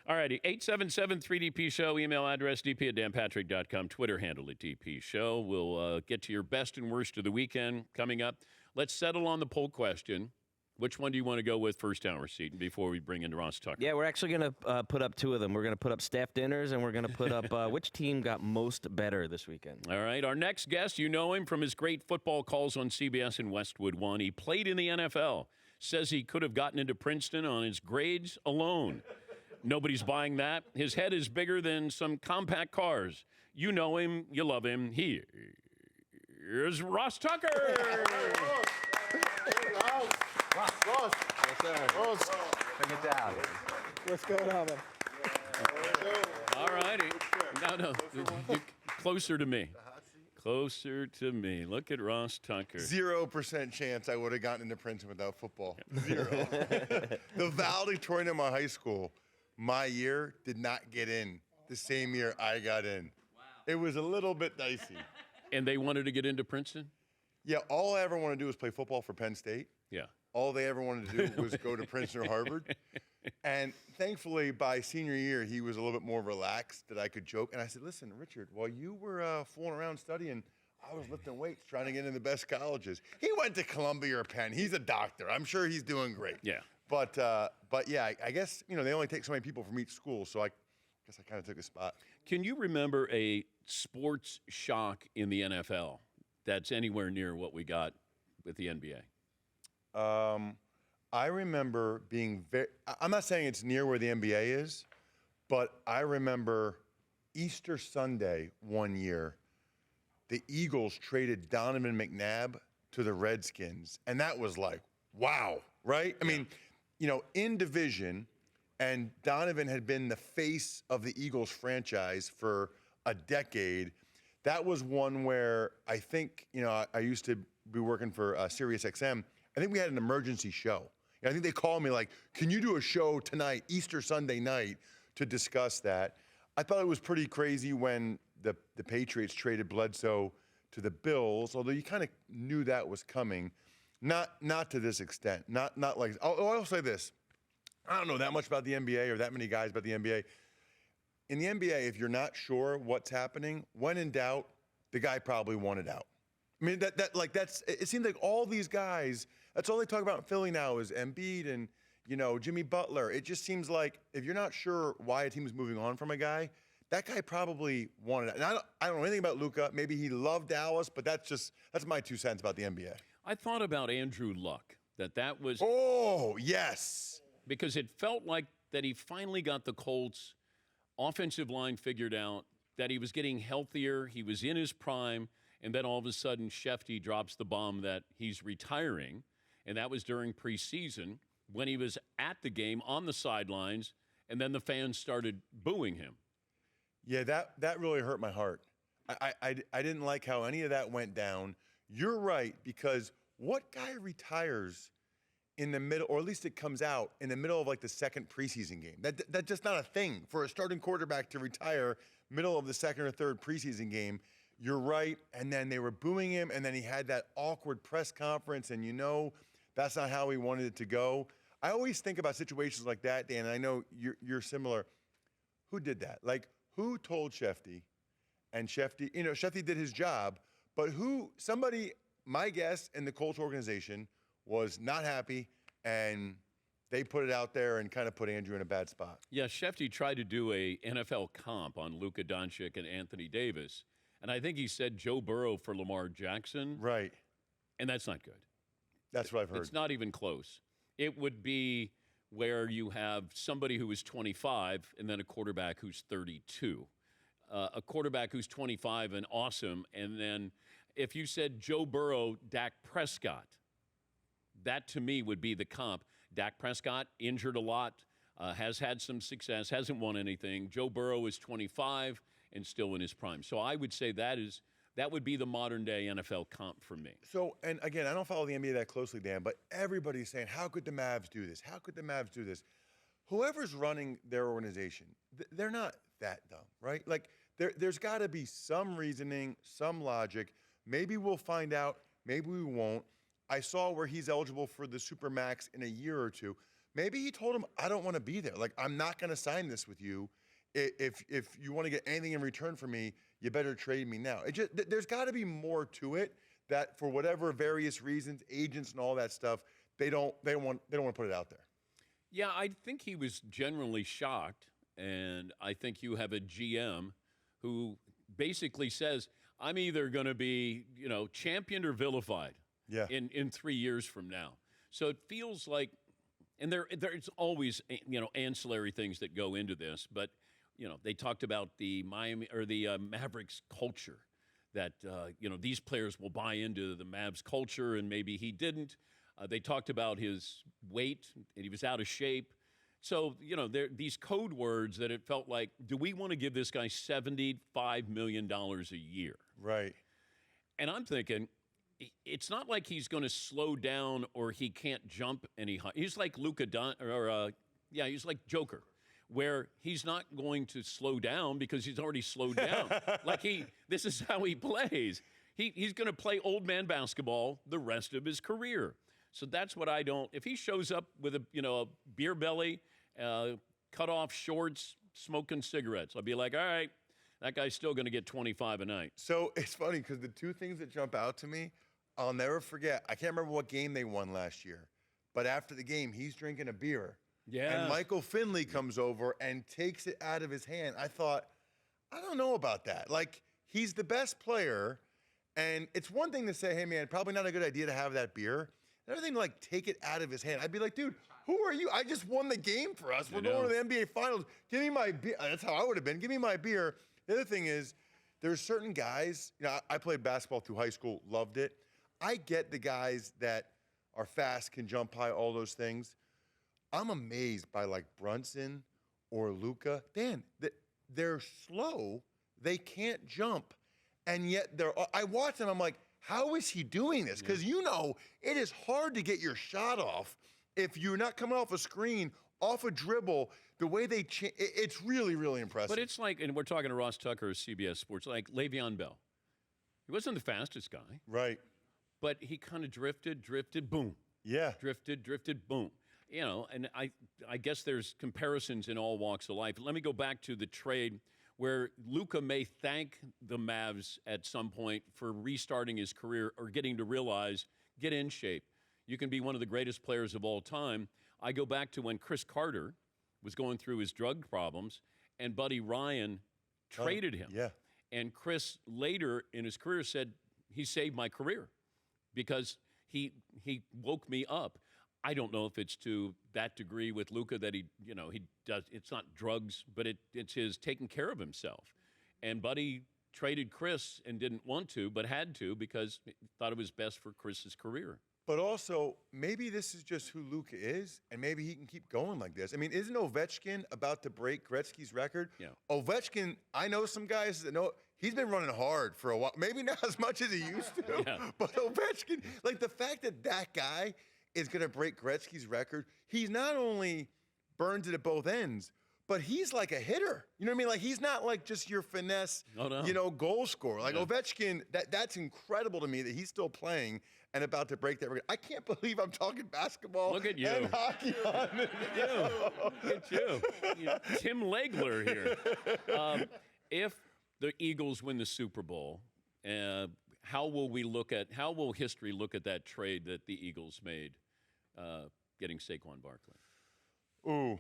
All righty, 877-3DP Show, email address dp@danpatrick.com, Twitter handle at DP Show. We'll get to your best and worst of the weekend coming up. Let's settle on the poll question. Which one do you want to go with first hour, Seton, before we bring in Ross Tucker? Yeah, we're actually going to put up two of them. We're going to put up staff dinners, and we're going to put up which team got most better this weekend. All right, our next guest, you know him from his great football calls on CBS and Westwood One. He played in the NFL, says he could have gotten into Princeton on his grades alone. Nobody's buying that. His head is bigger than some compact cars. You know him. You love him. Here's Ross Tucker. Ross. Yes, sir. Ross. Bring it down. What's going on, man? All righty. No. Closer to me. Closer to me. Look at Ross Tucker. 0% chance I would have gotten into Princeton without football. 0. The valedictorian in my high school, my year, did not get in the same year I got in. Wow. It was a little bit dicey. And they wanted to get into Princeton? Yeah, all I ever wanted to do was play football for Penn State. Yeah. All they ever wanted to do was go to Princeton or Harvard. And thankfully, by senior year, he was a little bit more relaxed that I could joke. And I said, listen, Richard, while you were fooling around studying, I was lifting weights trying to get into the best colleges. He went to Columbia or Penn. He's a doctor. I'm sure he's doing great. Yeah. But yeah, I guess, they only take so many people from each school, so I guess I kind of took a spot. Can you remember a sports shock in the NFL that's anywhere near what we got with the NBA? I remember being I'm not saying it's near where the NBA is, but I remember Easter Sunday one year, the Eagles traded Donovan McNabb to the Redskins, and that was like, wow, right? I mean, in division, and Donovan had been the face of the Eagles franchise for a decade. That was one where I think, I used to be working for Sirius XM. I think we had an emergency show. I think they called me like, can you do a show tonight, Easter Sunday night, to discuss that? I thought it was pretty crazy when the Patriots traded Bledsoe to the Bills, although you kind of knew that was coming. Not to this extent. Not like, I'll say this. I don't know that much about the NBA or that many guys about the NBA. In the NBA, if you're not sure what's happening, when in doubt, the guy probably wanted out. I mean, it seems like all these guys, that's all they talk about in Philly now is Embiid and, Jimmy Butler. It just seems like if you're not sure why a team is moving on from a guy, that guy probably wanted out. And I don't know anything about Luka. Maybe he loved Dallas, but that's my 2 cents about the NBA. I thought about Andrew Luck, that was... Oh, yes. Because it felt like that he finally got the Colts' offensive line figured out, that he was getting healthier, he was in his prime, and then all of a sudden Shefty drops the bomb that he's retiring, and that was during preseason when he was at the game on the sidelines, and then the fans started booing him. Yeah, that really hurt my heart. I didn't like how any of that went down. You're right, because what guy retires in the middle, or at least it comes out in the middle of like the second preseason game? That's just not a thing for a starting quarterback to retire middle of the second or third preseason game. You're right, and then they were booing him, and then he had that awkward press conference, and that's not how he wanted it to go. I always think about situations like that, Dan, and I know you're similar. Who did that? Like, who told Shefty? And Shefty, Shefty did his job, but somebody, my guess in the Colts organization, was not happy, and they put it out there and kind of put Andrew in a bad spot. Yeah, Shefty tried to do a NFL comp on Luka Doncic and Anthony Davis, and I think he said Joe Burrow for Lamar Jackson. Right. And that's not good. That's what I've heard. It's not even close. It would be where you have somebody who is 25 and then a quarterback who's 32. A quarterback who's 25 and awesome, and then if you said Joe Burrow, Dak Prescott, that to me would be the comp. Dak Prescott, injured a lot, has had some success, hasn't won anything. Joe Burrow is 25 and still in his prime. So I would say that would be the modern-day NFL comp for me. So, and again, I don't follow the NBA that closely, Dan, but everybody's saying, how could the Mavs do this? How could the Mavs do this? Whoever's running their organization, they're not that dumb, right? Like, there's got to be some reasoning, some logic. Maybe we'll find out. Maybe we won't. I saw where he's eligible for the Supermax in a year or two. Maybe he told him, I don't want to be there. Like, I'm not going to sign this with you. If you want to get anything in return from me, you better trade me now. There's got to be more to it that for whatever various reasons, agents and all that stuff, they don't want to put it out there. Yeah, I think he was generally shocked, and I think you have a GM who basically says, I'm either going to be, championed or vilified in 3 years from now. So it feels like, and there's always, ancillary things that go into this, but, they talked about the Mavericks culture, that, these players will buy into the Mavs culture, and maybe he didn't. They talked about his weight, and he was out of shape. So, there these code words that it felt like, do we want to give this guy $75 million a year? Right. And I'm thinking, it's not like he's going to slow down or he can't jump any high. He's like he's like Joker, where he's not going to slow down because he's already slowed down. This is how he plays. He's going to play old man basketball the rest of his career. So that's what I don't. If he shows up with a beer belly, cut off shorts, smoking cigarettes, I'll be like, all right, that guy's still going to get 25 a night. So it's funny because the two things that jump out to me, I'll never forget. I can't remember what game they won last year, but after the game, he's drinking a beer. Yeah. And Michael Finley comes over and takes it out of his hand. I thought, I don't know about that. Like, he's the best player, and it's one thing to say, hey, man, probably not a good idea to have that beer. Another thing to, like, take it out of his hand. I'd be like, dude, who are you? I just won the game for us. We're going to the NBA Finals. Give me my beer. That's how I would have been. Give me my beer. The other thing is, there's certain guys, I played basketball through high school, loved it. I get the guys that are fast, can jump high, all those things. I'm amazed by, like, Brunson or Luka. Dan, they're slow. They can't jump. And yet I watch them, I'm like, how is he doing this? Because it is hard to get your shot off if you're not coming off a screen, off a dribble. The way they it's really, really impressive. But it's like, and we're talking to Ross Tucker of CBS Sports, like Le'Veon Bell. He wasn't the fastest guy. Right. But he kind of drifted, boom. Yeah. Drifted, boom. And I guess there's comparisons in all walks of life. Let me go back to the trade where Luka may thank the Mavs at some point for restarting his career or getting to realize, get in shape. You can be one of the greatest players of all time. I go back to when Chris Carter was going through his drug problems and Buddy Ryan traded him. Yeah. And Chris later in his career said, he saved my career because he woke me up. I don't know if it's to that degree with Luka that he does. It's not drugs, but it's his taking care of himself. And Buddy traded Chris and didn't want to, but had to because he thought it was best for Chris's career. But also, maybe this is just who Luka is, and maybe he can keep going like this. I mean, isn't Ovechkin about to break Gretzky's record? Yeah. Ovechkin, I know some guys that know he's been running hard for a while. Maybe not as much as he used to, Yeah. but Ovechkin, like the fact that guy is going to break Gretzky's record, he's not only burns it at both ends, but he's like a hitter. You know what I mean? Like, he's not like just your finesse, goal scorer. Like, Ovechkin, that's incredible to me that he's still playing and about to break that record. I can't believe I'm talking basketball Look at you. and hockey on this. Look at you. Tim Legler here. If the Eagles win the Super Bowl, how will history look at that trade that the Eagles made, getting Saquon Barkley? Ooh,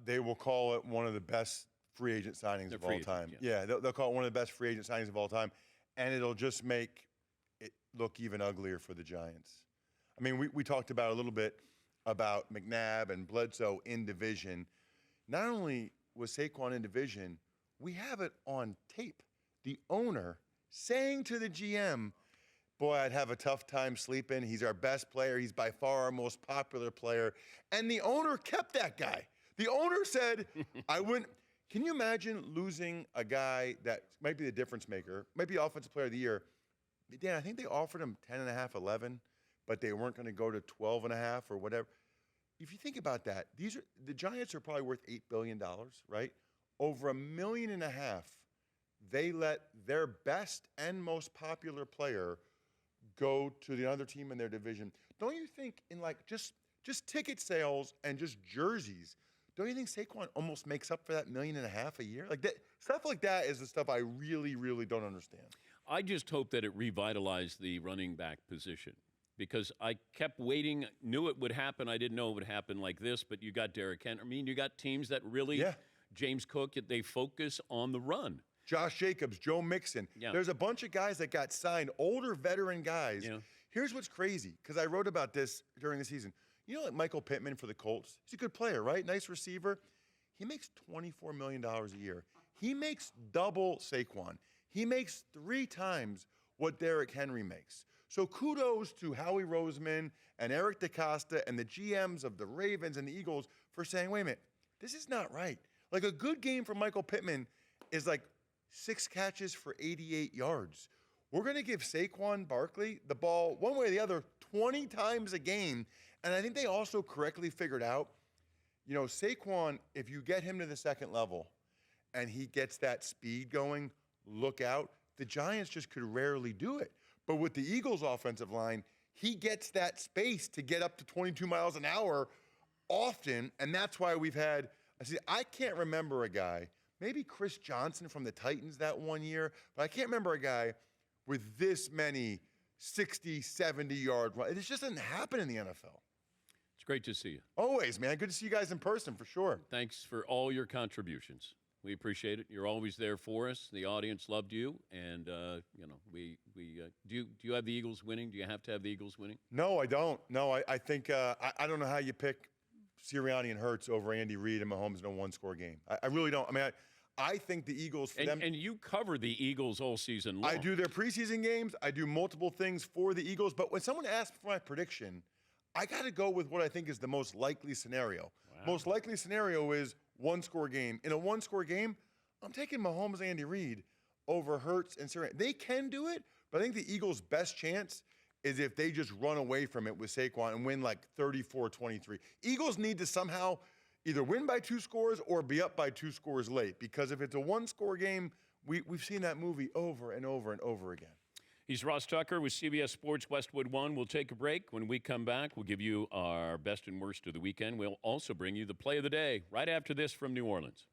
they will call it one of the best free agent signings of all time. Yeah, they'll call it one of the best free agent signings of all time, and it'll just make it look even uglier for the Giants. I mean, we talked about a little bit about McNabb and Bledsoe in division. Not only was Saquon in division, we have it on tape. The owner saying to the GM, boy, I'd have a tough time sleeping. He's our best player. He's by far our most popular player. And the owner kept that guy. The owner said, I wouldn't. Can you imagine losing a guy that might be the difference maker, might be Offensive Player of the Year? Dan, I think they offered him 10.5, 11, but they weren't going to go to 12.5 or whatever. If you think about that, the Giants are probably worth $8 billion, right? Over $1.5 million, they let their best and most popular player go to the other team in their division. Don't you think in like just just ticket sales and just jerseys. Don't you think Saquon almost makes up for that $1.5 million a year? Like that stuff like that is the stuff I really, really don't understand. I just hope that it revitalized the running back position because I kept waiting, knew it would happen. I didn't know it would happen like this, but you got Derrick Henry. I mean, you got teams that really, James Cook, they focus on the run. Josh Jacobs, Joe Mixon. Yeah. There's a bunch of guys that got signed, older veteran guys. Yeah. Here's what's crazy, because I wrote about this during the season. You know, like Michael Pittman for the Colts? He's a good player, right? Nice receiver. He makes $24 million a year. He makes double Saquon. He makes 3 times what Derrick Henry makes. So kudos to Howie Roseman and Eric DeCosta and the GMs of the Ravens and the Eagles for saying, wait a minute, this is not right. Like a good game for Michael Pittman is like 6 catches for 88 yards. We're going to give Saquon Barkley the ball one way or the other 20 times a game. And I think they also correctly figured out, you know, Saquon, if you get him to the second level and he gets that speed going, look out. The Giants just could rarely do it. But with the Eagles' offensive line, he gets that space to get up to 22 miles an hour often. And that's why we've had, I can't remember a guy, maybe Chris Johnson from the Titans that one year, but I can't remember a guy with this many 60, 70-yard runs. It just doesn't happen in the NFL. It's great to see you. Always, man. Good to see you guys in person, for sure. Thanks for all your contributions. We appreciate it. You're always there for us. The audience loved you, and you know, do you have the Eagles winning? Do you have to have the Eagles winning? No, I don't. No, I think I don't know how you pick Sirianni and Hurts over Andy Reid and Mahomes in a one-score game. I really don't. I mean, I think the Eagles for them. And you cover the Eagles all season long. I do their preseason games. I do multiple things for the Eagles. But when someone asks for my prediction, I got to go with what I think is the most likely scenario. Wow. Most likely scenario is one-score game. In a one-score game, I'm taking Mahomes and Andy Reid over Hurts and Sirianni. They can do it, but I think the Eagles' best chance is if they just run away from it with Saquon and win like 34-23. Eagles need to somehow either win by 2 scores or be up by 2 scores late, because if it's a one-score game, we've seen that movie over and over and over again. He's Ross Tucker with CBS Sports Westwood One. We'll take a break. When we come back, we'll give you our best and worst of the weekend. We'll also bring you the play of the day right after this from New Orleans.